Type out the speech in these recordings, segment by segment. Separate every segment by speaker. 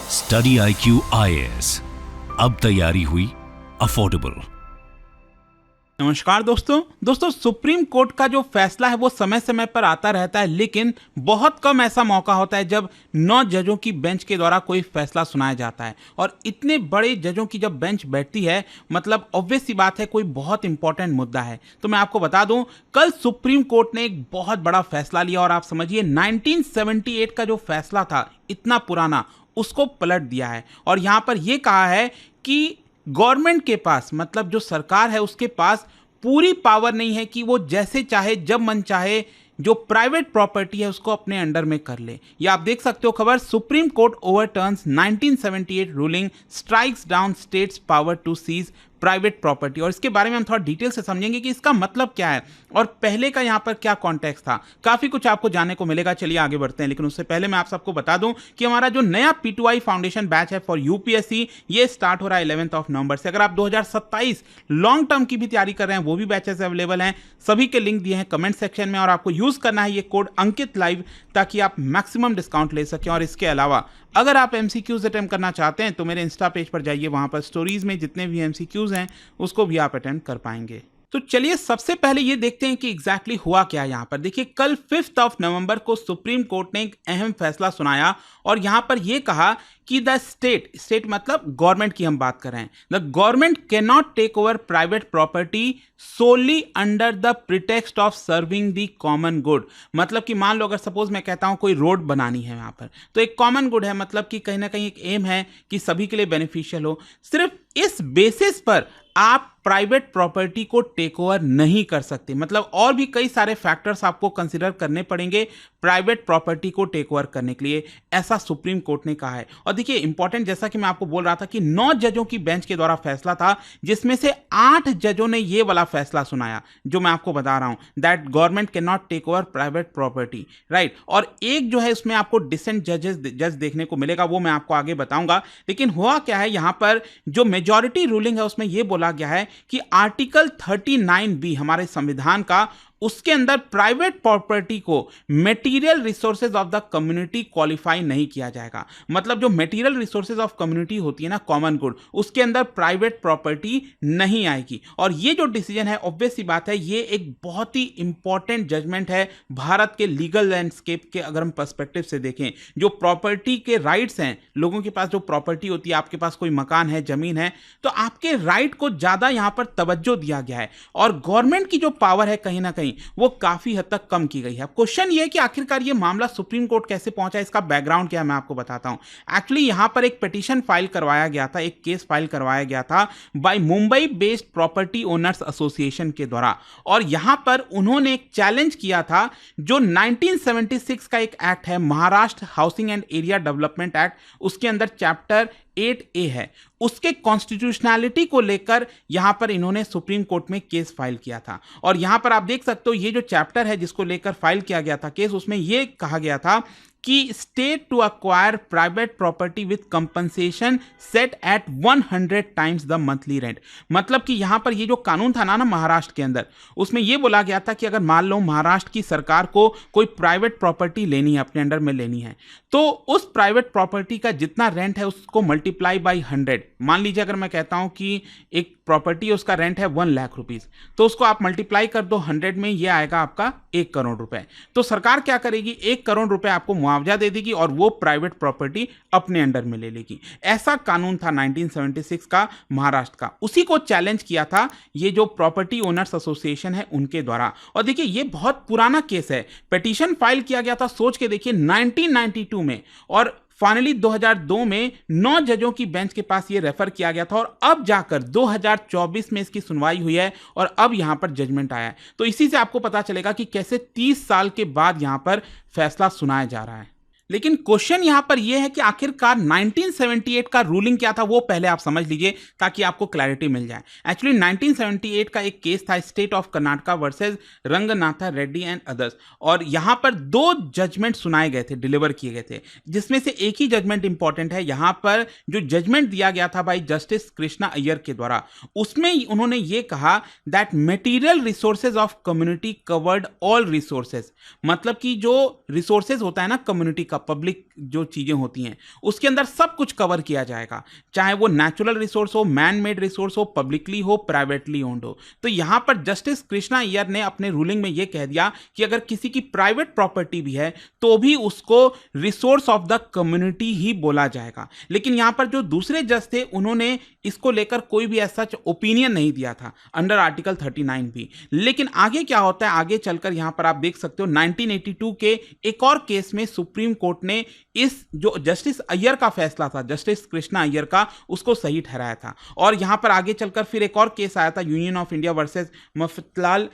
Speaker 1: Study IQ IAS, अब तैयारी हुई अफोर्डेबल।
Speaker 2: नमस्कार दोस्तों सुप्रीम कोर्ट का जो फैसला है वो समय समय पर आता रहता है, लेकिन बहुत कम ऐसा मौका होता है जब 9 जजों की बेंच के द्वारा कोई फैसला सुनाया जाता है। और इतने बड़े जजों की जब बेंच बैठती है, मतलब ऑब्वियस सी बात है कोई बहुत इंपॉर्टेंट मुद्दा है। तो मैं आपको बता दूं, कल सुप्रीम कोर्ट ने एक बहुत बड़ा फैसला लिया और आप समझिए 1978 का जो फैसला था, इतना पुराना, उसको पलट दिया है। और यहां पर यह कहा है कि गवर्नमेंट के पास, मतलब जो सरकार है उसके पास पूरी पावर नहीं है कि वो जैसे चाहे जब मन चाहे जो प्राइवेट प्रॉपर्टी है उसको अपने अंडर में कर ले। या आप देख सकते हो खबर, supreme court overturns 1978 ruling, strikes down state's power to seize private property. और इसके बारे में हम थोड़ा डिटेल से समझेंगे कि इसका मतलब क्या है और पहले का यहाँ पर क्या कॉन्टेक्स्ट था। काफी कुछ आपको जानने को मिलेगा। चलिए आगे बढ़ते हैं, लेकिन उससे पहले मैं आप सबको बता दूं कि हमारा जो नया P2I फाउंडेशन बैच है फॉर UPSC, ये स्टार्ट हो रहा है 11 नवंबर से। अगर आप 2027 लॉन्ग टर्म की भी तैयारी कर रहे हैं, वो भी बैचेस अवेलेबल हैं। सभी के लिंक दिए हैं कमेंट सेक्शन में, और आपको यूज करना है ये कोड अंकित लाइव, ताकि आप मैक्सिमम डिस्काउंट ले सकें। और इसके अलावा अगर आप MCQs अटेम्प्ट करना चाहते हैं तो मेरे इंस्टा पेज पर जाइए, वहां पर स्टोरीज में जितने भी MCQs हैं उसको भी आप अटेम्प्ट कर पाएंगे। तो चलिए सबसे पहले ये देखते हैं कि एग्जैक्टली हुआ क्या है। यहाँ पर देखिए, कल 5 नवंबर को सुप्रीम कोर्ट ने एक अहम फैसला सुनाया और यहाँ पर यह कहा कि द स्टेट मतलब गवर्नमेंट की हम बात कर रहे हैं, the government can not take over private property solely under the pretext of serving the common good. मतलब कि मान लो अगर सपोज मैं कहता हूं कोई रोड बनानी है यहाँ पर, तो एक कॉमन गुड है, मतलब कि कहीं ना कहीं एक एम है कि सभी के लिए बेनिफिशियल हो। सिर्फ इस बेसिस पर आप प्राइवेट प्रॉपर्टी को टेक ओवर नहीं कर सकते। मतलब और भी कई सारे फैक्टर्स आपको कंसिडर करने पड़ेंगे प्राइवेट प्रॉपर्टी को टेक ओवर करने के लिए, ऐसा सुप्रीम कोर्ट ने कहा है। और देखिए इंपॉर्टेंट, जैसा कि मैं आपको बोल रहा था कि 9 जजों की बेंच के द्वारा फैसला था, जिसमें से 8 जजों ने यह वाला फैसला सुनाया जो मैं आपको बता रहा हूं, that government can not take over private property, right. और एक जो है उसमें आपको डिसेंट जज देखने को मिलेगा, वो मैं आपको आगे बताऊंगा। लेकिन हुआ क्या है, यहां पर जो मेजॉरिटी रूलिंग है उसमें यह बोला गया है कि आर्टिकल 39B हमारे संविधान का, उसके अंदर प्राइवेट प्रॉपर्टी को material resources of the community qualify नहीं किया जाएगा। मतलब जो मटेरियल रिसोर्सेज ऑफ कम्युनिटी होती है ना, कॉमन गुड, उसके अंदर प्राइवेट प्रॉपर्टी नहीं आएगी। और ये जो डिसीजन है, ऑब्वियस सी बात है, ये एक बहुत ही इंपॉर्टेंट जजमेंट है भारत के लीगल लैंडस्केप के। अगर हम पर्सपेक्टिव से देखें, जो प्रॉपर्टी के राइट्स हैं, लोगों के पास जो प्रॉपर्टी होती है, आपके पास कोई मकान है, जमीन है, तो आपके राइट को ज्यादा यहां पर तवज्जो दिया गया है। और गवर्नमेंट की जो पावर है कहीं ना कहीं वो काफी हद तक कम की गई है। क्वेश्चन ये है कि आखिरकार ये मामला सुप्रीम कोर्ट कैसे पहुंचा, इसका बैकग्राउंड क्या है, मैं आपको बताता हूं। एक्चुअली यहां पर एक पिटीशन फाइल करवाया गया था, एक केस फाइल करवाया गया था by Mumbai based property owners association के द्वारा। और यहां पर उन्होंने एक चैलेंज किया था जो 1976 का एक एक्ट है, Maharashtra housing and area development act, उसके अंदर चैप्टर 8A है, उसके कॉन्स्टिट्यूशनैलिटी को लेकर यहां पर इन्होंने सुप्रीम कोर्ट में केस फाइल किया था। और यहां पर आप देख सकते हो ये जो चैप्टर है जिसको लेकर फाइल किया गया था केस, उसमें यह कहा गया था कि state to acquire private property with compensation set at 100 times the monthly rent. मतलब कि यहां पर ये जो कानून था ना महाराष्ट्र के अंदर, उसमें यह बोला गया था कि अगर मान लो महाराष्ट्र की सरकार को कोई प्राइवेट प्रॉपर्टी लेनी है, अपने अंडर में लेनी है, तो उस प्राइवेट प्रॉपर्टी का जितना रेंट है उसको मल्टीप्लाई बाई 100। मान लीजिए अगर मैं कहता हूं कि एक प्रॉपर्टी है, उसका रेंट है 1 लाख रुपीज, तो उसको आप मल्टीप्लाई कर दो 100 में, ये आएगा आपका 1 करोड़ रुपए। तो सरकार क्या करेगी, 1 करोड़ रुपए आपको मुआवजा दे देगी और वो प्राइवेट प्रॉपर्टी अपने अंडर में ले लेगी। ऐसा कानून था 1976 का महाराष्ट्र का, उसी को चैलेंज किया था ये जो प्रॉपर्टी ओनर्स एसोसिएशन है उनके द्वारा। और देखिए ये बहुत पुराना केस है, पिटीशन फाइल किया गया था, सोच के देखिए 1992 में, और फाइनली 2002 में 9 जजों की बेंच के पास ये रेफर किया गया था, और अब जाकर 2024 में इसकी सुनवाई हुई है और अब यहां पर जजमेंट आया है। तो इसी से आपको पता चलेगा कि कैसे 30 साल के बाद यहां पर फैसला सुनाया जा रहा है। लेकिन क्वेश्चन यहां पर यह है कि आखिरकार 1978 का रूलिंग क्या था, वो पहले आप समझ लीजिए ताकि आपको क्लैरिटी मिल जाए। एक्चुअली 1978 का एक केस था, state of Karnataka versus Ranganatha Reddy and others, और यहां पर 2 जजमेंट सुनाए गए थे, डिलीवर किए गए थे, जिसमें से एक ही जजमेंट इंपॉर्टेंट है। यहां पर जो जजमेंट दिया गया था भाई जस्टिस कृष्णा अय्यर के द्वारा, उसमें उन्होंने ये कहा that material resources of community covered all resources. मतलब कि जो रिसोर्सेज होता है ना कम्युनिटी का, पब्लिक जो चीजें होती हैं उसके अंदर सब कुछ कवर किया जाएगा, चाहे वो नेचुरल रिसोर्स हो, मैन मेड रिसोर्स हो, पब्लिकली हो, प्राइवेटली ओन्ड हो। तो यहां पर जस्टिस कृष्णा अय्यर ने अपने रूलिंग में यह कह दिया कि अगर किसी की प्राइवेट प्रॉपर्टी भी है तो भी उसको रिसोर्स ऑफ द कम्युनिटी ही बोला जाएगा। लेकिन यहां पर जो दूसरे जज थे उन्होंने इसको लेकर कोई भी ऐसा ओपिनियन नहीं दिया था अंडर आर्टिकल 39 भी। लेकिन आगे क्या होता है, आगे चलकर यहां पर आप देख सकते हो 1982 के एक और केस में सुप्रीम कोर्ट ने इस जो जस्टिस अय्यर का फैसला था, जस्टिस कृष्णा अय्यर का, उसको सही ठहराया था। और यहां पर आगे चलकर फिर एक और केस आया था union of India versus Mafatlal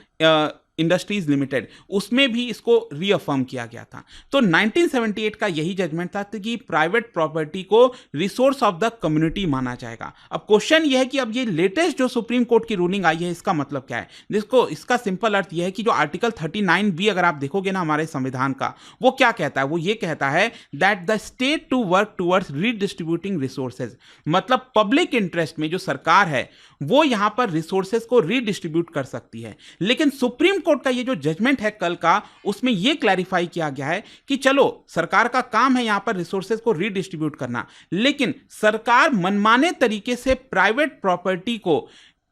Speaker 2: industries limited, उसमें भी इसको रीअफर्म किया गया था। तो 1978 का यही जजमेंट था कि प्राइवेट प्रॉपर्टी को रिसोर्स ऑफ द कम्युनिटी माना जाएगा। अब क्वेश्चन यह है कि अब ये लेटेस्ट जो सुप्रीम कोर्ट की रूलिंग आई है इसका मतलब क्या है। जिसको इसका सिंपल अर्थ यह है कि जो आर्टिकल 39 बी अगर आप देखोगे ना हमारे संविधान का, वो क्या कहता है, वो ये कहता है that the state to work towards redistributing resources. मतलब पब्लिक इंटरेस्ट में जो सरकार है वो यहां पर रिसोर्सेज को रीडिस्ट्रीब्यूट कर सकती है। लेकिन सुप्रीम कोर्ट का ये जो जजमेंट है कल का, उसमें ये क्लैरिफाई किया गया है कि चलो सरकार का काम है यहां पर रिसोर्सेज को रीडिस्ट्रीब्यूट करना, लेकिन सरकार मनमाने तरीके से प्राइवेट प्रॉपर्टी को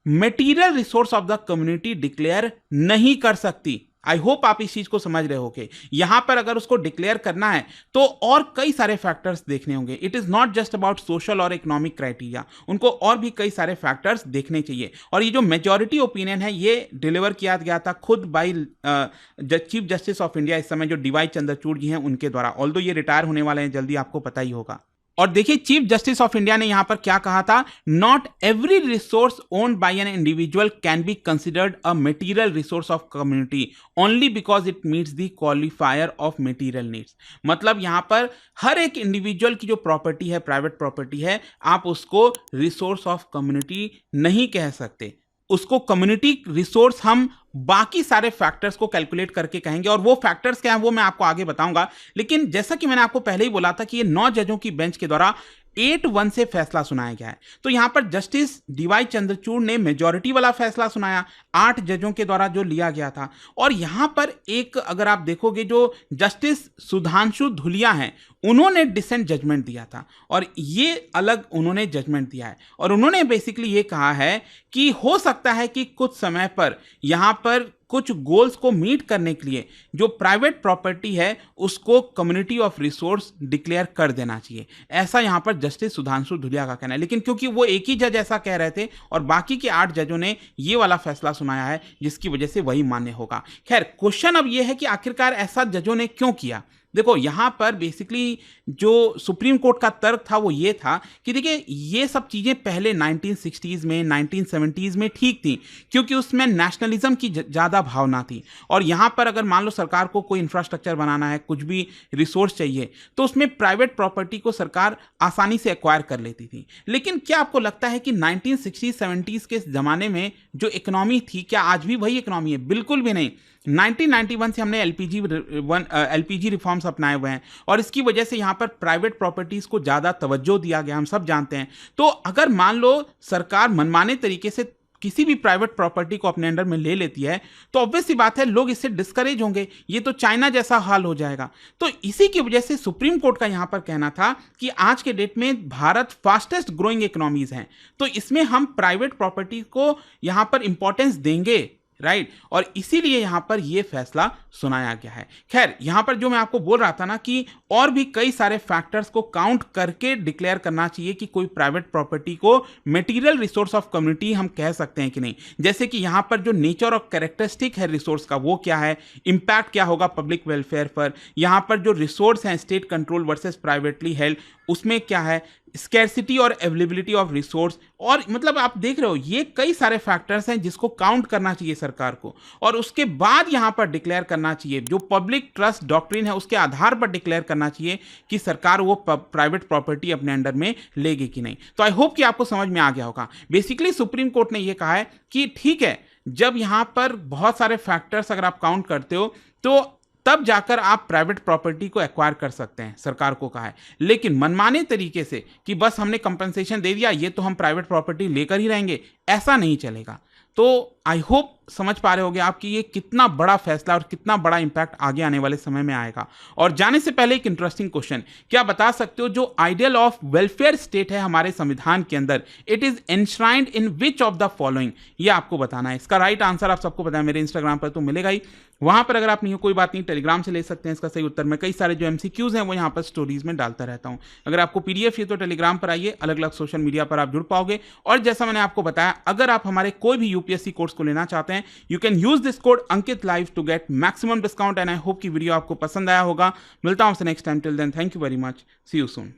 Speaker 2: material resource of the community declare नहीं कर सकती। आई होप आप इस चीज को समझ रहे होगे। यहां पर अगर उसको डिक्लेयर करना है तो और कई सारे फैक्टर्स देखने होंगे। It is not just about social और इकोनॉमिक क्राइटेरिया, उनको और भी कई सारे फैक्टर्स देखने चाहिए। और ये जो मेजॉरिटी ओपिनियन है ये डिलीवर किया गया था खुद by chief justice of India इस समय जो डीवाई चंद्रचूड़ जी हैं उनके द्वारा, ऑल्दो ये रिटायर होने वाले हैं जल्दी, आपको पता ही होगा। और देखिए चीफ जस्टिस ऑफ इंडिया ने यहां पर क्या कहा था, not every resource owned by an individual can be considered a material resource of community only because it meets the qualifier of material needs. मतलब यहां पर हर एक इंडिविजुअल की जो प्रॉपर्टी है, प्राइवेट प्रॉपर्टी है, आप उसको रिसोर्स ऑफ कम्युनिटी नहीं कह सकते। उसको कम्युनिटी रिसोर्स हम बाकी सारे फैक्टर्स को कैलकुलेट करके कहेंगे, और वो फैक्टर्स क्या हैं वो मैं आपको आगे बताऊंगा। लेकिन जैसा कि मैंने आपको पहले ही बोला था कि ये 9 जजों की बेंच के द्वारा 8-1 से फैसला सुनाया गया है। तो यहां पर जस्टिस डीवाई चंद्रचूड़ ने मेजॉरिटी वाला फैसला सुनाया 8 जजों के द्वारा जो लिया गया था। और यहां पर एक अगर आप देखोगे जो जस्टिस सुधांशु धुलिया हैं उन्होंने डिसेंट जजमेंट दिया था, और ये अलग उन्होंने जजमेंट दिया है। और उन्होंने बेसिकली ये कहा है कि हो सकता है कि कुछ समय पर यहां पर कुछ गोल्स को मीट करने के लिए जो प्राइवेट प्रॉपर्टी है उसको कम्युनिटी ऑफ रिसोर्स डिक्लेयर कर देना चाहिए, ऐसा यहां पर जस्टिस सुधांशु धुलिया का कहना है। लेकिन क्योंकि वो एक ही जज ऐसा कह रहे थे और बाकी के 8 जजों ने ये वाला फैसला सुनाया है, जिसकी वजह से वही मान्य होगा। खैर क्वेश्चन अब ये है कि आखिरकार ऐसा जजों ने क्यों किया। देखो यहां पर बेसिकली जो सुप्रीम कोर्ट का तर्क था वो ये था कि देखिए ये सब चीजें पहले 1960s में 1970s में ठीक थी, क्योंकि उसमें नेशनलिज्म की ज्यादा भावना थी। और यहां पर अगर मान लो सरकार को कोई इंफ्रास्ट्रक्चर बनाना है, कुछ भी रिसोर्स चाहिए, तो उसमें प्राइवेट प्रॉपर्टी को सरकार आसानी से एक्वायर कर लेती थी। लेकिन क्या आपको लगता है कि 1960-70s के जमाने में जो इकोनॉमी थी, क्या आज भी वही इकोनॉमी है? बिल्कुल भी नहीं। 1991 से हमने एलपीजी रिफॉर्म्स अपनाए हुए हैं, और इसकी वजह से यहां पर प्राइवेट प्रॉपर्टीज को ज्यादा तवज्जो दिया गया, हम सब जानते हैं। तो अगर मान लो सरकार मनमाने तरीके से किसी भी प्राइवेट प्रॉपर्टी को अपने अंडर में ले लेती है, तो ऑब्वियस सी बात है लोग इससे डिस्करेज होंगे, ये तो चाइना जैसा हाल हो जाएगा। तो इसी की वजह से सुप्रीम कोर्ट का यहां पर कहना था कि आज के डेट में भारत फास्टेस्ट ग्रोइंग इकोनॉमीज हैं, तो इसमें हम प्राइवेट प्रॉपर्टी को यहां पर इंपॉर्टेंस देंगे, राइट। और इसीलिए यहां पर यह फैसला सुनाया गया है। खैर यहां पर जो मैं आपको बोल रहा था ना कि और भी कई सारे फैक्टर्स को काउंट करके डिक्लेयर करना चाहिए कि कोई प्राइवेट प्रॉपर्टी को मटेरियल रिसोर्स ऑफ कम्युनिटी हम कह सकते हैं कि नहीं। जैसे कि यहां पर जो नेचर और कैरेक्टरिस्टिक है रिसोर्स का, वो क्या है, इंपैक्ट क्या होगा पब्लिक वेलफेयर पर, यहां पर जो रिसोर्स हैं state control versus privately held, उसमें क्या है, स्कैरसिटी और अवेलेबिलिटी ऑफ रिसोर्स। और मतलब आप देख रहे हो ये कई सारे फैक्टर्स हैं जिसको काउंट करना चाहिए सरकार को, और उसके बाद यहां पर डिक्लेयर करना चाहिए, जो पब्लिक ट्रस्ट डॉक्ट्रिन है उसके आधार पर डिक्लेयर करना चाहिए कि सरकार वो प्राइवेट प्रॉपर्टी अपने अंडर में लेगी कि नहीं। तो आई होप कि आपको समझ में आ गया होगा। बेसिकली सुप्रीम कोर्ट ने यह कहा है कि ठीक है, जब यहां पर बहुत सारे फैक्टर्स अगर आप काउंट करते हो तो तब जाकर आप प्राइवेट प्रॉपर्टी को एक्वायर कर सकते हैं, सरकार को कहा है। लेकिन मनमाने तरीके से कि बस हमने कंपनसेशन दे दिया, ये तो हम प्राइवेट प्रॉपर्टी लेकर ही रहेंगे, ऐसा नहीं चलेगा। तो आई होप समझ पा रहे होंगे आप कि ये कितना बड़ा फैसला और कितना बड़ा इंपैक्ट आगे आने वाले समय में आएगा। और जाने से पहले एक इंटरेस्टिंग क्वेश्चन, क्या बता सकते हो जो आइडियल ऑफ वेलफेयर स्टेट है हमारे संविधान के अंदर, it is enshrined in which of the following? ये आपको बताना है। इसका राइट आंसर आप सबको पता है, मेरे इंस्टाग्राम पर तो मिलेगा ही, वहां पर अगर आप नहीं हो कोई बात नहीं, टेलीग्राम से ले सकते हैं इसका सही उत्तर। मैं कई सारे जो एमसीक्यूज हैं वो यहाँ पर स्टोरीज में डालता रहता हूँ। अगर आपको पीडीएफ चाहिए तो टेलीग्राम पर आइए, अलग अलग सोशल मीडिया पर आप जुड़ पाओगे। और जैसा मैंने आपको बताया, अगर आप हमारे कोई भी यूपीएससी कोर्स को लेना चाहते हैं, you can use this code Ankit live to get maximum discount. And I hope की वीडियो आपको पसंद आया होगा। मिलता हूं next time, till then thank you very much, see you soon.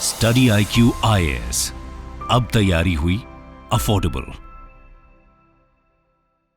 Speaker 1: Study IQ IAS, अब तैयारी हुई अफोर्डेबल।